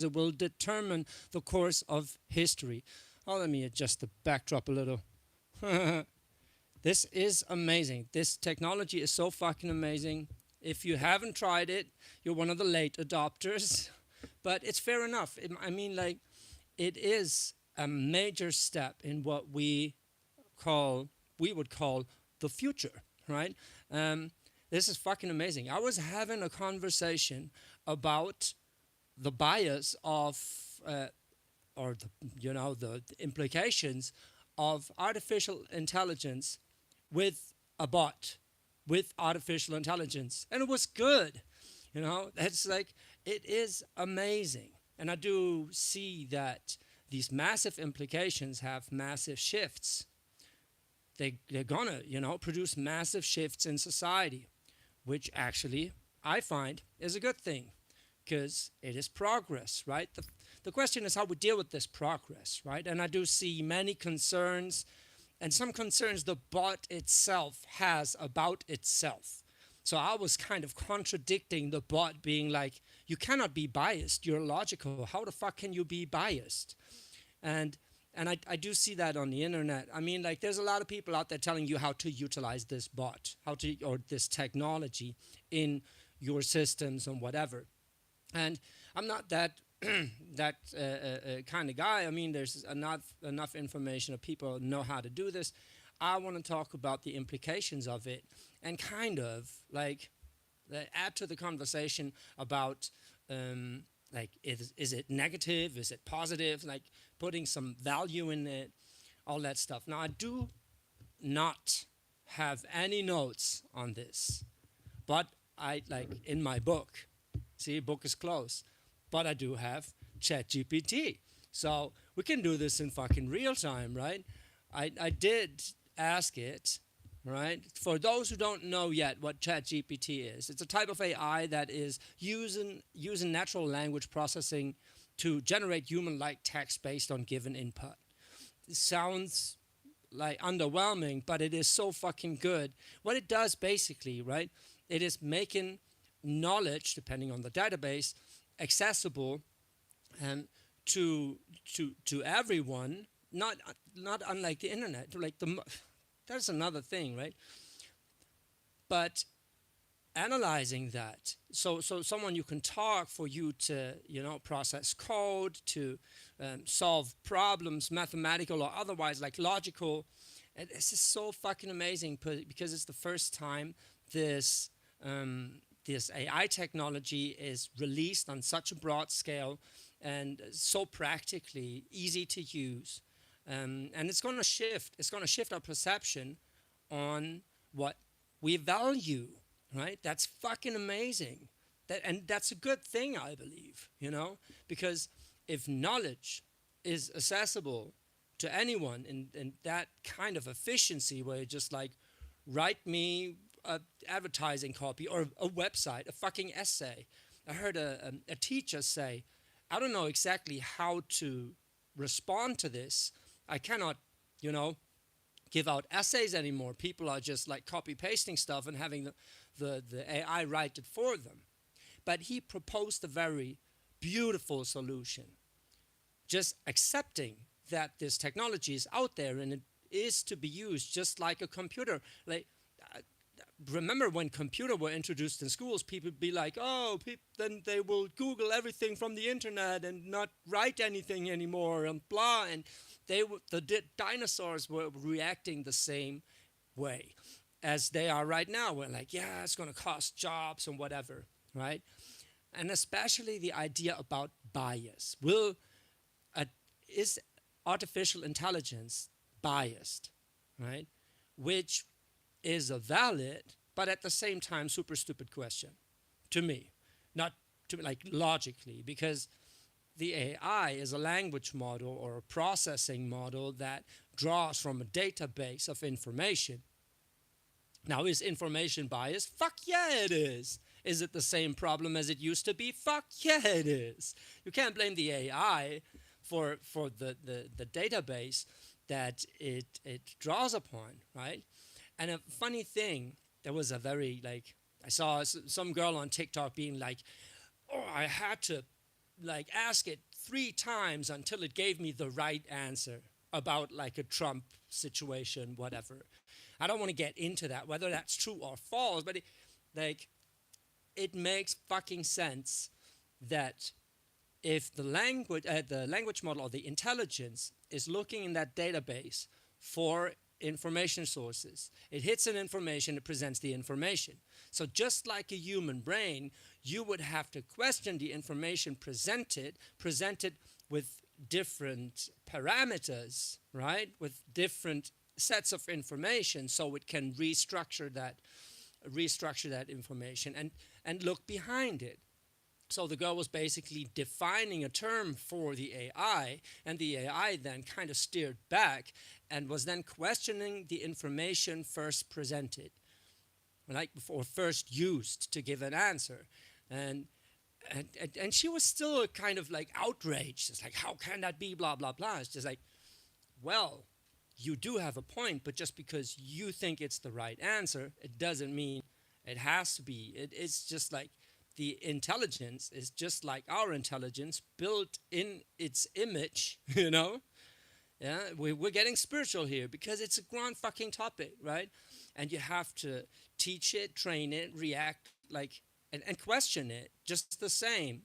it will determine the course of history. Oh, let me adjust the backdrop a little. This is amazing. This technology is so fucking amazing. If you haven't tried it, you're one of the late adopters. But it's fair enough. I mean, like, it is a major step in what we would call the future, right? Um, this is fucking amazing. I was having a conversation about the bias of, or the, the implications of artificial intelligence with a bot, with artificial intelligence, and it was good. It's like it is amazing, and I do see that these massive implications have massive shifts. They're gonna, produce massive shifts in society, which actually I find is a good thing because it is progress, right? The question is how we deal with this progress, right? And I do see many concerns and some concerns the bot itself has about itself. So I was kind of contradicting the bot, being like, you cannot be biased, you're logical. How the fuck can you be biased? And I do see that on the internet. I mean, like, there's a lot of people out there telling you how to utilize this bot, or this technology in your systems and whatever. And I'm not that kind of guy. I mean, there's enough information that people know how to do this. I want to talk about the implications of it and kind of like add to the conversation about like, is it negative? Is it positive? Like, putting some value in it, all that stuff. Now, I do not have any notes on this, but I, like, in my book, see, book is closed, but I do have ChatGPT. So we can do this in fucking real time, right? I did ask it, right? For those who don't know yet what ChatGPT is, it's a type of AI that is using natural language processing to generate human-like text based on given input. It sounds like underwhelming, but it is so fucking good. What it does basically, right? It is making knowledge, depending on the database, accessible um, to everyone. Not unlike the internet. Like, that's another thing, right? But analyzing that, so someone you can talk for you to process code, to solve problems, mathematical or otherwise, like logical. And this is so fucking amazing because it's the first time this AI technology is released on such a broad scale and so practically easy to use. And it's going to shift. It's going to shift our perception on what we value, right? That's fucking amazing. And that's a good thing, I believe, because if knowledge is accessible to anyone in that kind of efficiency, where you just like, write me a advertising copy or a website, a fucking essay. I heard a teacher say, I don't know exactly how to respond to this. I cannot, give out essays anymore. People are just like copy pasting stuff and having the AI write it for them. But he proposed a very beautiful solution. Just accepting that this technology is out there and it is to be used just like a computer. Like, remember when computers were introduced in schools, people would be like, oh, then they will Google everything from the internet and not write anything anymore and blah. And the dinosaurs were reacting the same way as they are right now. We're like, yeah, it's going to cost jobs and whatever, right? And especially the idea about bias. Is artificial intelligence biased, right? Which is a valid, but at the same time, super stupid question to me. Not to me, like, logically, because the AI is a language model or a processing model that draws from a database of information. Now, is information biased? Fuck yeah, it is. Is it the same problem as it used to be? Fuck yeah, it is. You can't blame the AI for the database that it draws upon, right? And a funny thing, there was a very, like, I saw some girl on TikTok being like, oh, I had to like ask it 3 times until it gave me the right answer about like a Trump situation, whatever. I don't want to get into that, whether that's true or false, but like, it makes fucking sense that if the language model or the intelligence is looking in that database for information sources, it hits an information, it presents the information. So just like a human brain, you would have to question the information presented with different parameters, right? With different sets of information, so it can restructure that information and look behind it. So the girl was basically defining a term for the AI, and the AI then kind of steered back and was then questioning the information first presented, like before first used to give an answer. And and she was still kind of like outraged. It's like, how can that be? Blah blah blah. It's just like, well, you do have a point, but just because you think it's the right answer, it doesn't mean it has to be. It's just like the intelligence is just like our intelligence, built in its image, you know? Yeah, we're getting spiritual here because it's a grand fucking topic, right? And you have to teach it, train it, react, like, and question it just the same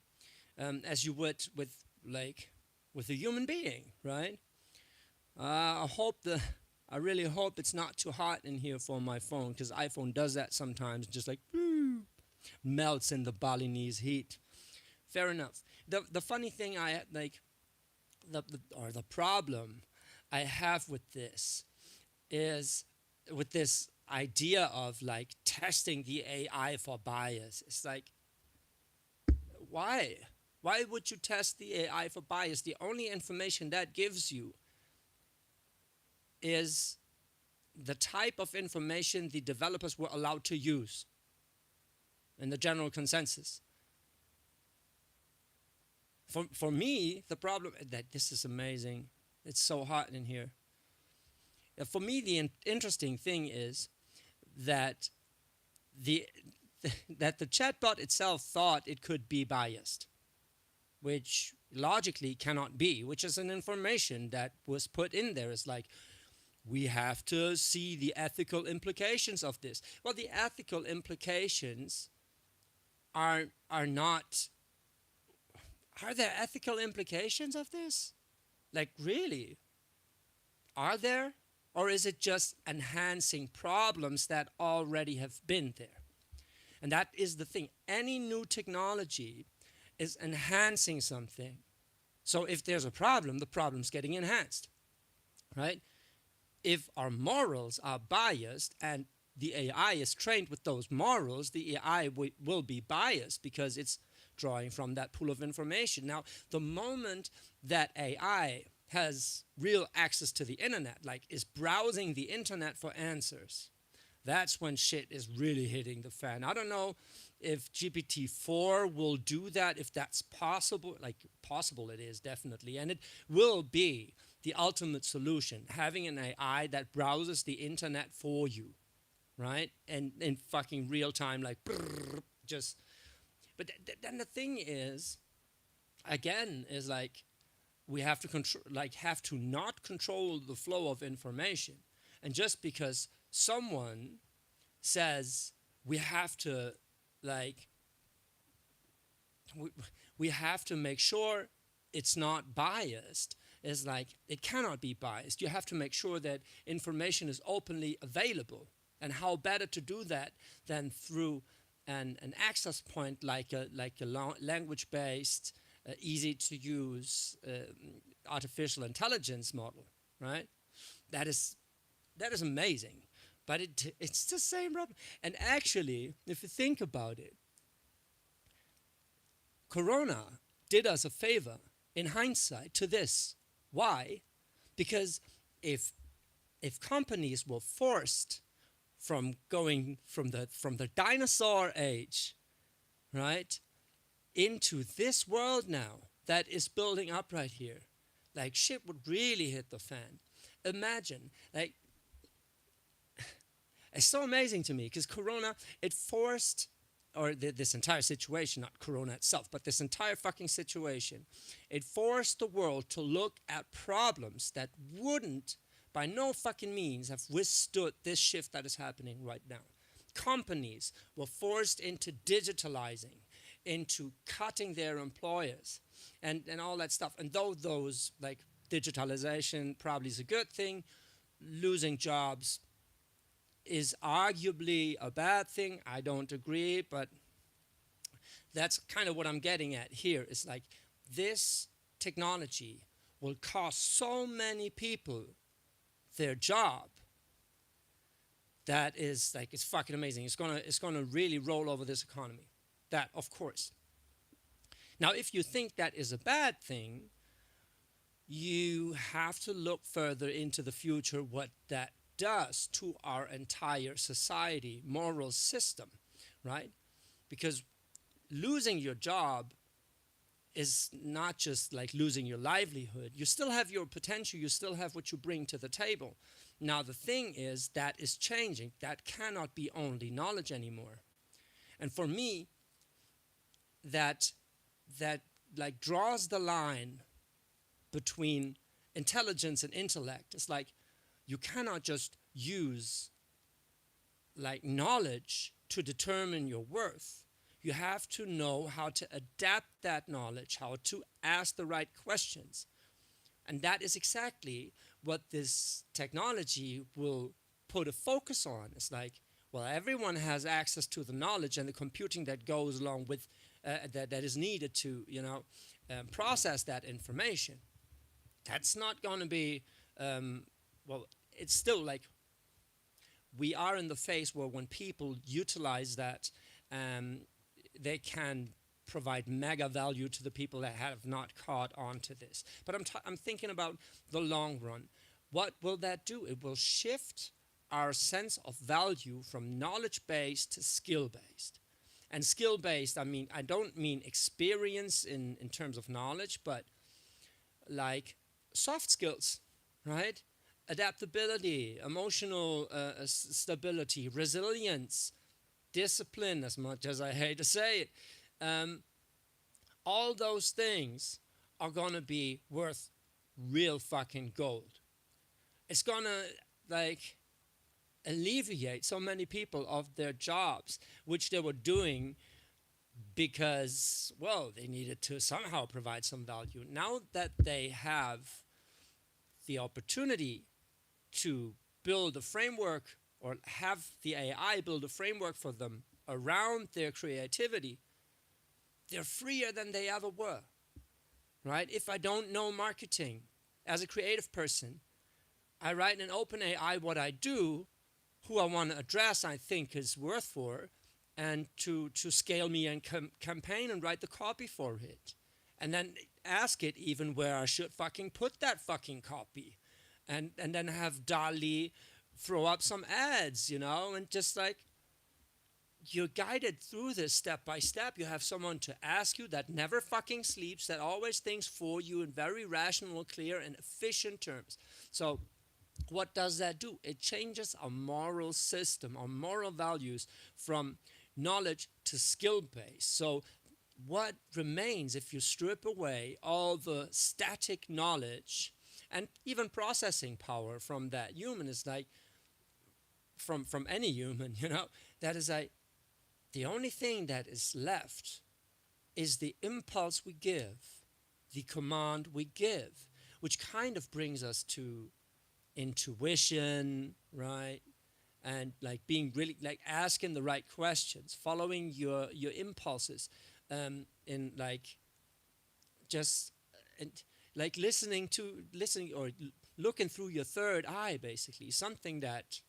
as you would with a human being, right? I hope I really hope it's not too hot in here for my phone, because iPhone does that sometimes, just like melts in the Balinese heat. Fair enough. The funny thing I like, the problem I have with this is with this idea of like testing the AI for bias. It's like, why? Why would you test the AI for bias? The only information that gives you is the type of information the developers were allowed to use in the general consensus. For me, the problem that this is amazing. It's so hot in here. For me, the interesting thing is that the that the chatbot itself thought it could be biased, which logically cannot be, which is an information that was put in there. It's like, we have to see the ethical implications of this. Well, the ethical implications are not. Are there ethical implications of this? Like, really? Are there? Or is it just enhancing problems that already have been there? And that is the thing. Any new technology is enhancing something. So if there's a problem, the problem's getting enhanced, right? If our morals are biased and the AI is trained with those morals, the AI will be biased because it's drawing from that pool of information. Now, the moment that AI has real access to the internet, like is browsing the internet for answers, that's when shit is really hitting the fan. I don't know if GPT-4 will do that, if that's possible. Like, possible it is, definitely. And it will be the ultimate solution, having an AI that browses the internet for you, right? And in fucking real time, like, just. But then the thing is, again, is like, we have to have to not control the flow of information. And just because someone says we have to, like, we have to make sure it's not biased, is like, it cannot be biased. You have to make sure that information is openly available. And how better to do that than through an access point like a language-based, easy-to-use artificial intelligence model, right? That is amazing, but it's the same problem. And actually, if you think about it, Corona did us a favor in hindsight to this. Why? Because if companies were forced from going from the dinosaur age, right, into this world now that is building up right here, like, shit would really hit the fan. Imagine, like, it's so amazing to me because Corona, it forced or this entire situation, not Corona itself, but this entire fucking situation, it forced the world to look at problems that wouldn't, by no fucking means, have withstood this shift that is happening right now. Companies were forced into digitalizing, into cutting their employers, and all that stuff. And though those, like, digitalization probably is a good thing, losing jobs is arguably a bad thing. I don't agree, but that's kind of what I'm getting at here. It's like this technology will cost so many people their job that is like, it's fucking amazing. It's gonna really roll over this economy. That, of course. Now, if you think that is a bad thing, you have to look further into the future what that does to our entire society, moral system, right? Because losing your job is not just like losing your livelihood. You still have your potential, you still have what you bring to the table. Now, the thing is, that is changing. That cannot be only knowledge anymore. And for me, that like draws the line between intelligence and intellect. It's like you cannot just use like knowledge to determine your worth. You have to know how to adapt that knowledge, how to ask the right questions. And that is exactly what this technology will put a focus on. It's like, well, everyone has access to the knowledge and the computing that goes along with that is needed to, process that information. That's not going to be, well, it's still like we are in the phase where when people utilize that, they can provide mega value to the people that have not caught on to this. But I'm thinking about the long run. What will that do? It will shift our sense of value from knowledge-based to skill-based. And skill-based, I don't mean experience in terms of knowledge, but like soft skills, right? Adaptability, emotional stability, resilience, discipline, as much as I hate to say it. All those things are going to be worth real fucking gold. It's going to, like, alleviate so many people of their jobs, which they were doing because, well, they needed to somehow provide some value. Now that they have the opportunity to build a framework or have the AI build a framework for them around their creativity, they're freer than they ever were, right? If I don't know marketing as a creative person, I write in an open AI what I do, who I want to address I think is worth for, and to scale me and campaign and write the copy for it. And then ask it even where I should fucking put that fucking copy. And then have DALL-E throw up some ads, and just like, you're guided through this step by step. You have someone to ask you that never fucking sleeps, that always thinks for you in very rational, clear, and efficient terms. So what does that do? It changes our moral system, our moral values from knowledge to skill-based. So what remains if you strip away all the static knowledge and even processing power from that human is like, from any human, that is like, the only thing that is left is the impulse we give, the command we give, which kind of brings us to intuition, right? And like being really, like asking the right questions, following your impulses, in like just and like listening or looking through your third eye, basically, something that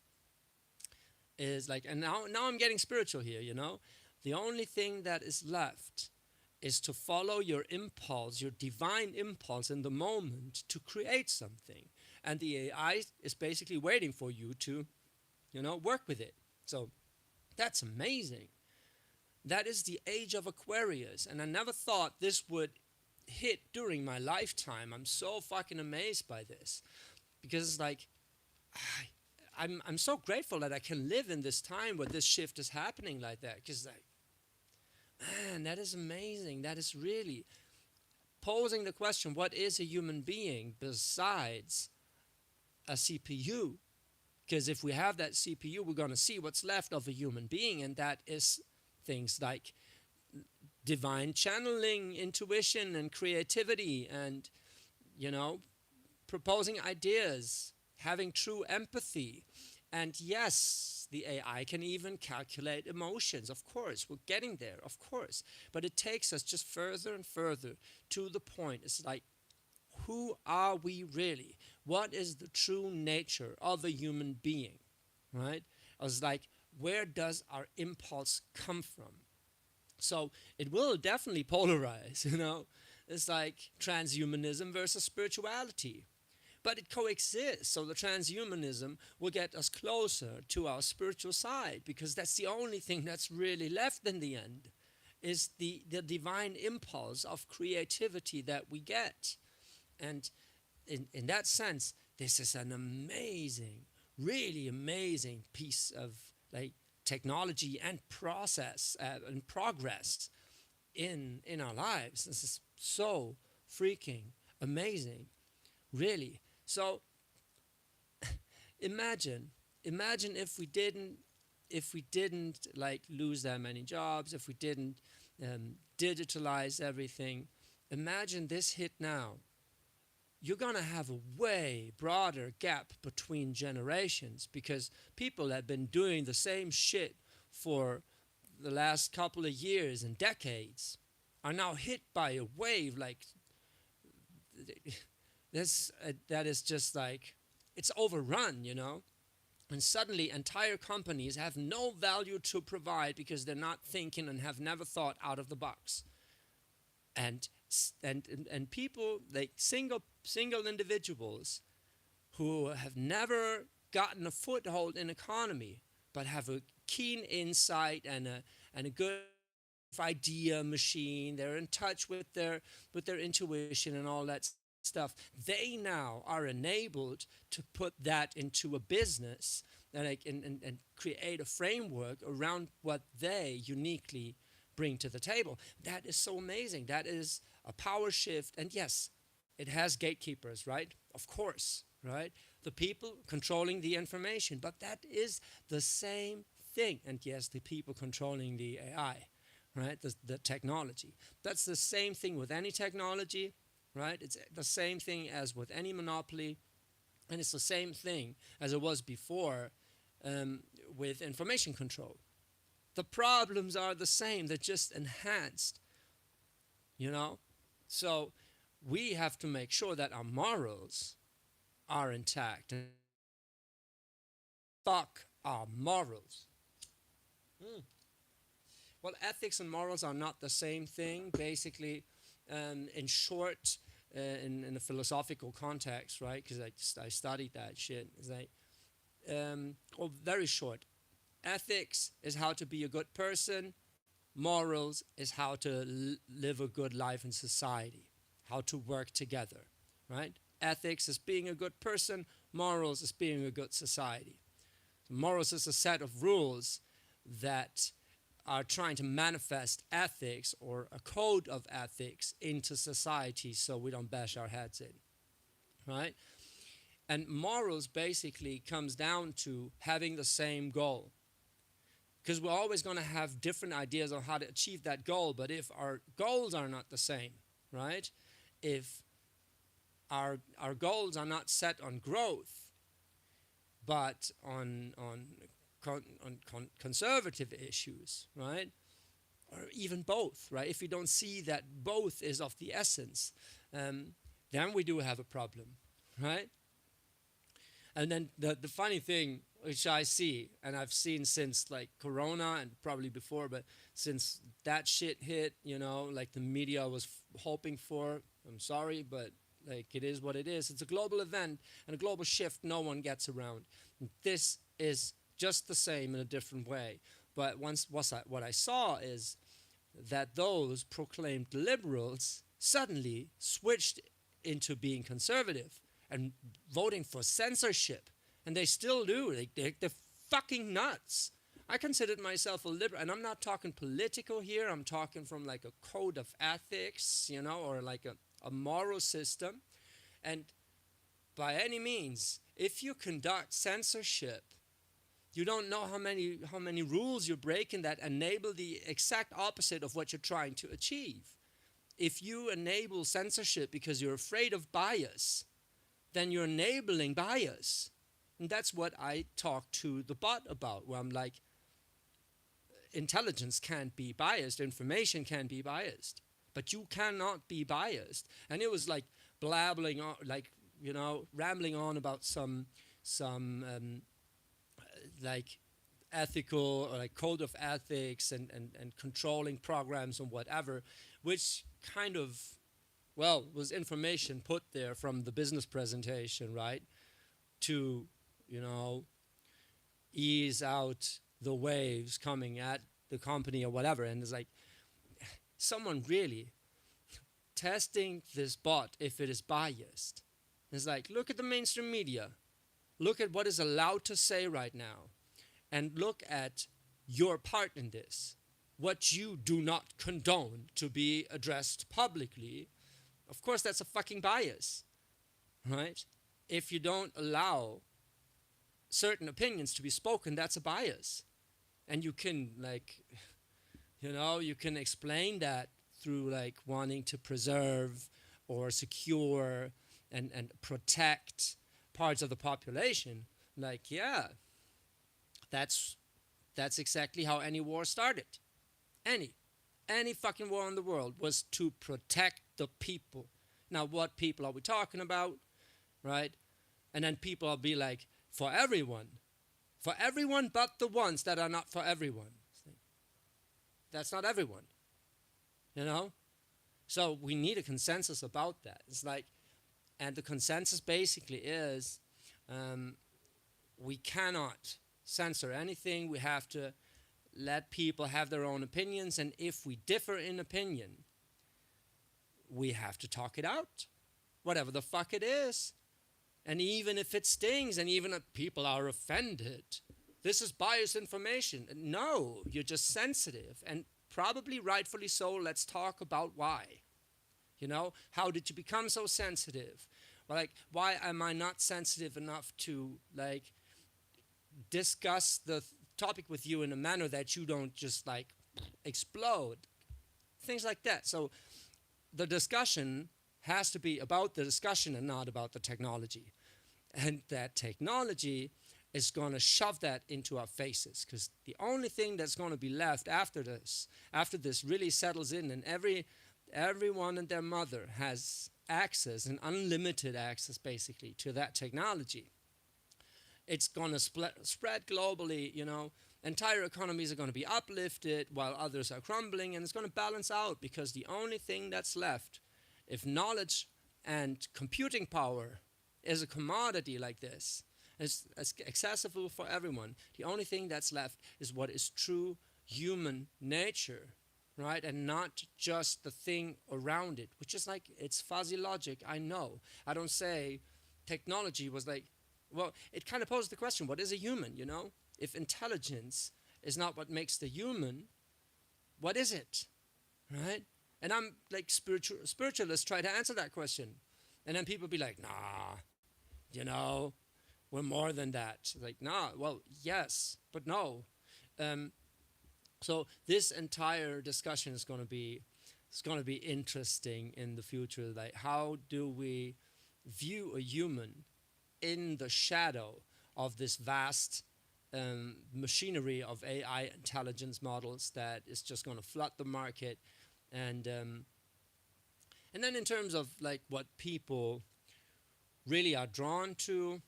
is like, and now I'm getting spiritual here, the only thing that is left is to follow your impulse, your divine impulse in the moment to create something. And the AI is basically waiting for you to, work with it. So that's amazing. That is the age of Aquarius. And I never thought this would hit during my lifetime. I'm so fucking amazed by this. Because it's like, I'm so grateful that I can live in this time where this shift is happening like that. Because like, Man, that is amazing. That is really posing the question, what is a human being besides a CPU? Because if we have that CPU, we're going to see what's left of a human being, and that is things like divine channeling, intuition, and creativity, and, you know, proposing ideas, having true empathy. And yes, the AI can even calculate emotions. Of course, we're getting there, of course. But it takes us just further and further to the point. It's like, who are we really? What is the true nature of a human being? Right? I was like, where does our impulse come from? So it will definitely polarize, you know? It's like transhumanism versus spirituality. But it coexists. So the transhumanism will get us closer to our spiritual side because that's the only thing that's really left in the end is the divine impulse of creativity that we get. And in that sense, this is an amazing, really amazing piece of like technology and process and progress in our lives. This is so freaking amazing, really. So imagine, imagine if we didn't like lose that many jobs, if we didn't digitalize everything. Imagine this hit now. You're gonna have a way broader gap between generations because people have been doing the same shit for the last couple of years and decades are now hit by a wave like this that is just like it's overrun, you know. And suddenly entire companies have no value to provide because they're not thinking and have never thought out of the box. And and people like single individuals who have never gotten a foothold in economy but have a keen insight and a good idea machine. They're in touch with their intuition and all that stuff. They now are enabled to put that into a business and, like, and create a framework around what they uniquely bring to the table. That is so amazing. That is a power shift. And yes, it has gatekeepers, right? Of course, right? The people controlling the information, but that is the same thing. And yes, the people controlling the AI, right? The technology. That's the same thing with any technology, right? It's the same thing as with any monopoly, and it's the same thing as it was before um, with information control. The problems are the same, they're just enhanced, you know? So we have to make sure that our morals are intact. And fuck our morals. Mm. Well, ethics and morals are not the same thing. Basically, in short, in a philosophical context, right? Because I studied that shit. It's like, or very short. Ethics is how to be a good person. Morals is how to live a good life in society, how to work together, right? Ethics is being a good person. Morals is being a good society. Morals is a set of rules that are trying to manifest ethics or a code of ethics into society so we don't bash our heads in, right? And morals basically comes down to having the same goal. Because we're always going to have different ideas on how to achieve that goal, but if our goals are not the same, right? If our goals are not set on growth, but on conservative issues, right? Or even both, right? If we don't see that both is of the essence, then we do have a problem, right? And then the funny thing, which I see, and I've seen since like Corona and probably before, but since that shit hit, you know, like the media was hoping for, I'm sorry, but like it is what it is. It's a global event and a global shift no one gets around. And this is just the same in a different way. But what I saw is that those proclaimed liberals suddenly switched into being conservative and voting for censorship. And they still do. They're fucking nuts. I considered myself a liberal, and I'm not talking political here. I'm talking from like a code of ethics, or like a moral system. And by any means, if you conduct censorship, you don't know how many rules you're breaking that enable the exact opposite of what you're trying to achieve. If you enable censorship because you're afraid of bias, then you're enabling bias. And that's what I talk to the bot about, where I'm like, intelligence can't be biased, information can be biased, but you cannot be biased. And it was like blabbling on, like, rambling on about some like ethical or like code of ethics and controlling programs and whatever, which kind of, well, was information put there from the business presentation, right? To, you know, ease out the waves coming at the company or whatever. And it's like, someone really testing this bot if it is biased. It's like, look at the mainstream media. Look at what is allowed to say right now. And look at your part in this. What you do not condone to be addressed publicly. Of course, that's a fucking bias, right? If you don't allow certain opinions to be spoken, that's a bias. And you can, like, you can explain that through, like, wanting to preserve or secure and protect parts of the population. Like, yeah, that's exactly how any war started. Any fucking war in the world was to protect the people. Now, what people are we talking about, right? And then people will be like, for everyone but the ones that are not for everyone. That's not everyone, So we need a consensus about that. It's like, and the consensus basically is, we cannot censor anything. We have to let people have their own opinions, and if we differ in opinion, we have to talk it out, whatever the fuck it is. And even if it stings, and even if people are offended, this is biased information. No, you're just sensitive, and probably rightfully so. Let's talk about why. How did you become so sensitive? Well, like, why am I not sensitive enough to, like, discuss the topic with you in a manner that you don't just, like, explode? Things like that. So the discussion has to be about the discussion and not about the technology. And that technology is going to shove that into our faces, because the only thing that's going to be left after this really settles in, and everyone and their mother has access, and unlimited access basically, to that technology, it's going to spread globally. Entire economies are going to be uplifted while others are crumbling, and it's going to balance out, because the only thing that's left, if knowledge and computing power is a commodity like this, it's accessible for everyone, the only thing that's left is what is true human nature, right? And not just the thing around it, which is like, it's fuzzy logic, I know. I don't say technology was like, well, it kind of poses the question, what is a human, If intelligence is not what makes the human, what is it, right? And I'm like, spiritualists try to answer that question. And then people be like, nah, we're more than that. Like, nah, well, yes, but no. So this entire discussion is going to be interesting in the future. Like, how do we view a human in the shadow of this vast machinery of AI intelligence models that is just going to flood the market? And then in terms of, like, what people really are drawn to,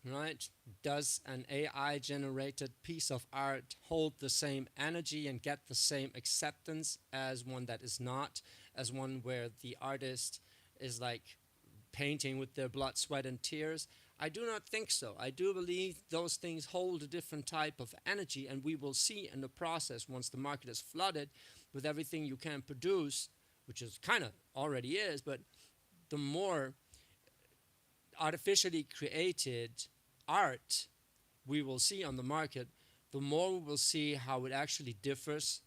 right? Does an AI generated piece of art hold the same energy and get the same acceptance as one that is not, as one where the artist is, like, painting with their blood, sweat, and tears? I do not think so. I do believe those things hold a different type of energy, and we will see in the process, once the market is flooded with everything you can produce, which is kind of already is, but the more artificially created art we will see on the market, the more we will see how it actually differs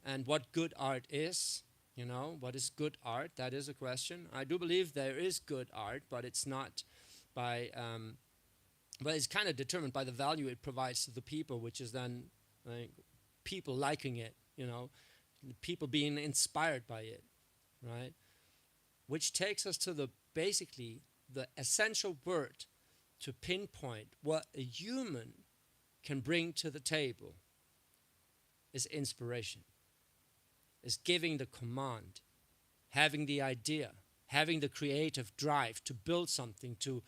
and what good art is. You know, what is good art? That is a question. I do believe there is good art, but it's not by, but it's kind of determined by the value it provides to the people, which is then like people liking it, you know, people being inspired by it, right? Which takes us to the basically the essential word to pinpoint what a human can bring to the table is inspiration, is giving the command, having the idea, having the creative drive to build something, to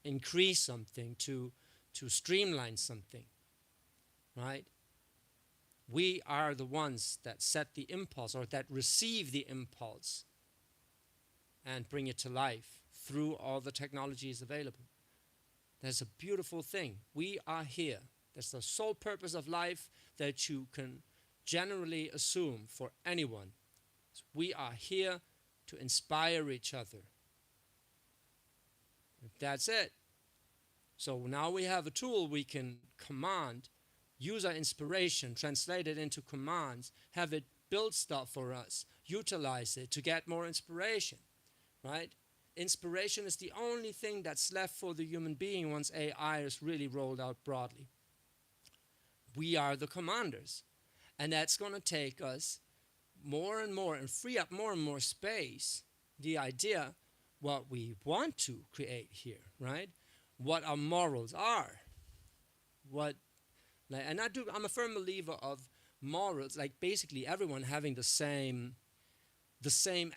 increase something, to streamline something, right? We are the ones that set the impulse or that receive the impulse and bring it to life through all the technologies available. That's a beautiful thing. We are here. That's the sole purpose of life that you can generally assume for anyone. We are here to inspire each other. That's it. So now we have a tool we can command, use our inspiration, translate it into commands, have it build stuff for us, utilize it to get more inspiration, right? Inspiration is the only thing that's left for the human being once AI is really rolled out broadly. We are the commanders. And that's going to take us more and more and free up more and more space. The idea, what we want to create here, right? What our morals are. What, like, and I'm a firm believer of morals, like basically everyone having the same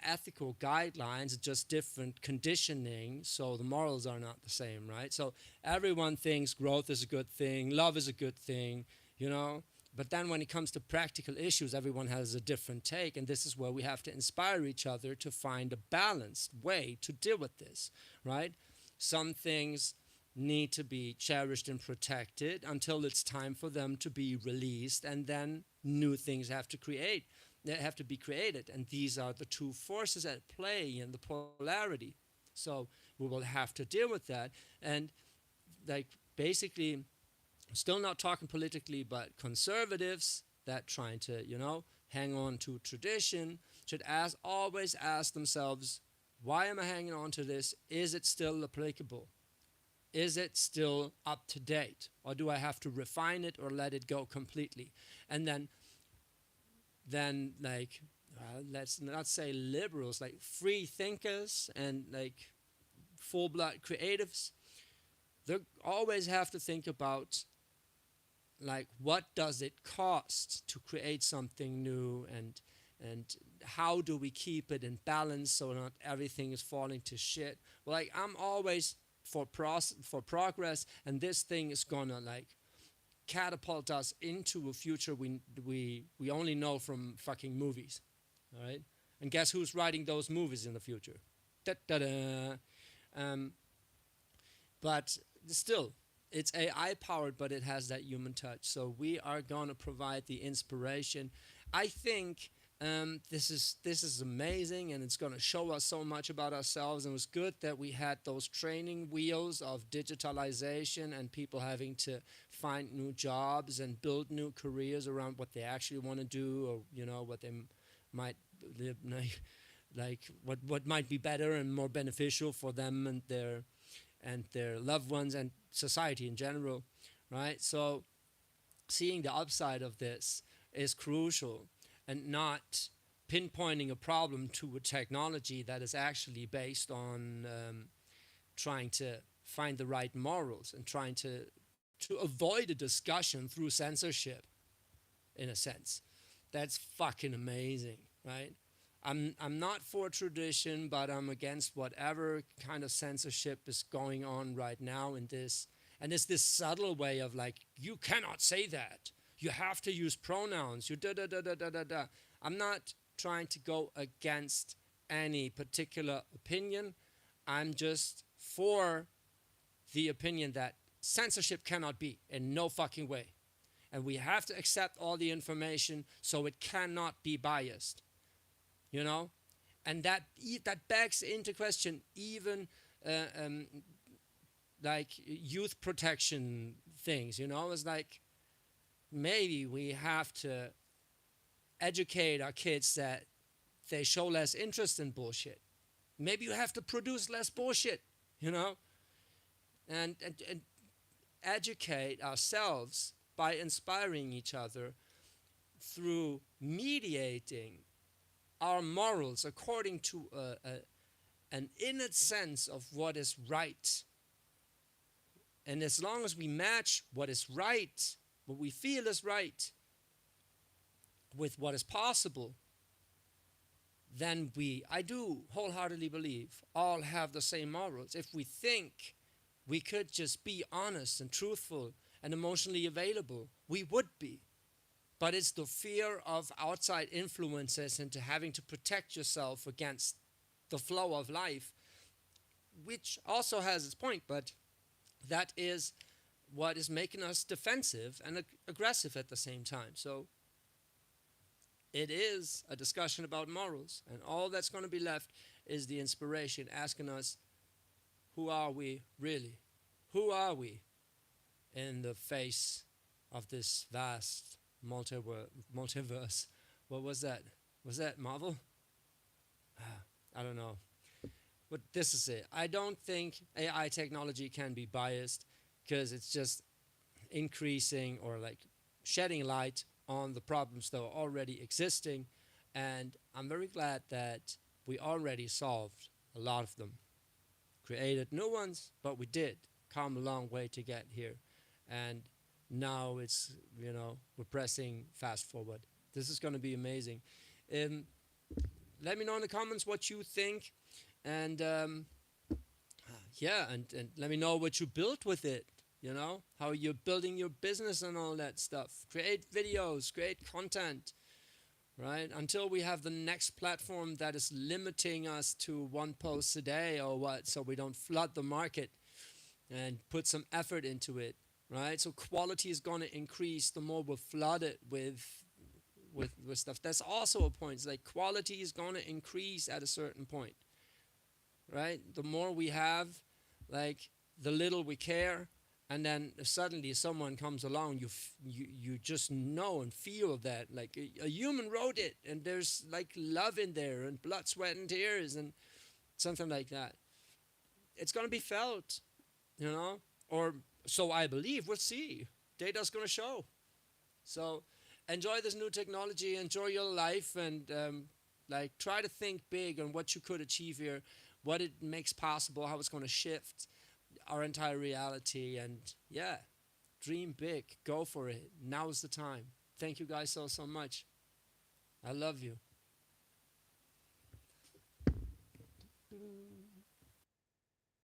ethical guidelines, just different conditioning, so the morals are not the same, right? So everyone thinks growth is a good thing, love is a good thing, you know? But then when it comes to practical issues, everyone has a different take, and this is where we have to inspire each other to find a balanced way to deal with this, right? Some things need to be cherished and protected until it's time for them to be released, and then new things have to be created, and these are the two forces at play in the polarity. So we will have to deal with that, and like basically, still not talking politically, but conservatives that trying to, you know, hang on to tradition should always ask themselves, why am I hanging on to this? Is it still applicable? Is it still up to date, or do I have to refine it or let it go completely? And then like let's not say liberals, like free thinkers and like full blood creatives, they always have to think about like what does it cost to create something new, and how do we keep it in balance so not everything is falling to shit. Like I'm always for progress, and this thing is gonna like catapult us into a future we only know from fucking movies, all right? And guess who's writing those movies in the future? Da-da-da. But still, it's AI powered, but it has that human touch. So we are going to provide the inspiration. I think this is amazing, and it's going to show us so much about ourselves. And it was good that we had those training wheels of digitalization and people having to find new jobs and build new careers around what they actually want to do, or you know what they might like what might be better and more beneficial for them and their loved ones and society in general, right? So seeing the upside of this is crucial, and not pinpointing a problem to a technology that is actually based on trying to find the right morals and trying to avoid a discussion through censorship, in a sense. That's fucking amazing, right? I'm not for tradition, but I'm against whatever kind of censorship is going on right now in this. And it's this subtle way of like, you cannot say that. You have to use pronouns. You da da da da da da da. I'm not trying to go against any particular opinion. I'm just for the opinion that censorship cannot be in no fucking way. And we have to accept all the information so it cannot be biased. You know? And that begs into question even like youth protection things, you know? It's like maybe we have to educate our kids that they show less interest in bullshit. Maybe you have to produce less bullshit, you know, and educate ourselves by inspiring each other through mediating our morals according to an innate sense of what is right. And as long as we match what is right, what we feel is right, with what is possible, then I do wholeheartedly believe, all have the same morals. If we think we could just be honest and truthful and emotionally available, we would be. But it's the fear of outside influences and to having to protect yourself against the flow of life, which also has its point, but that is what is making us defensive and aggressive at the same time. So it is a discussion about morals, and all that's going to be left is the inspiration asking us, who are we really? Who are we in the face of this vast multiverse? What was that? Was that Marvel? I don't know. But this is it. I don't think AI technology can be biased because it's just increasing or like shedding light on the problems that are already existing. And I'm very glad that we already solved a lot of them. Created new ones, but we did come a long way to get here. And now it's, we're pressing fast forward. This is going to be amazing. Let me know in the comments what you think. And and let me know what you built with it. How you're building your business and all that stuff. Create videos, create content, right? Until we have the next platform that is limiting us to one post a day or what, so we don't flood the market, and put some effort into it, right? So quality is going to increase the more we're flooded with stuff. That's also a point. It's like quality is going to increase at a certain point, right? The more we have, like, the little we care, and then if suddenly someone comes along, you just know and feel that, like, a human wrote it, and there's like love in there, and blood, sweat, and tears, and something like that. It's going to be felt, or so I believe. We'll see. Data's going to show. So enjoy this new technology, enjoy your life, and try to think big on what you could achieve here, what it makes possible, how it's going to shift our entire reality, and dream big, go for it. Now's the time. Thank you guys so much. I love you.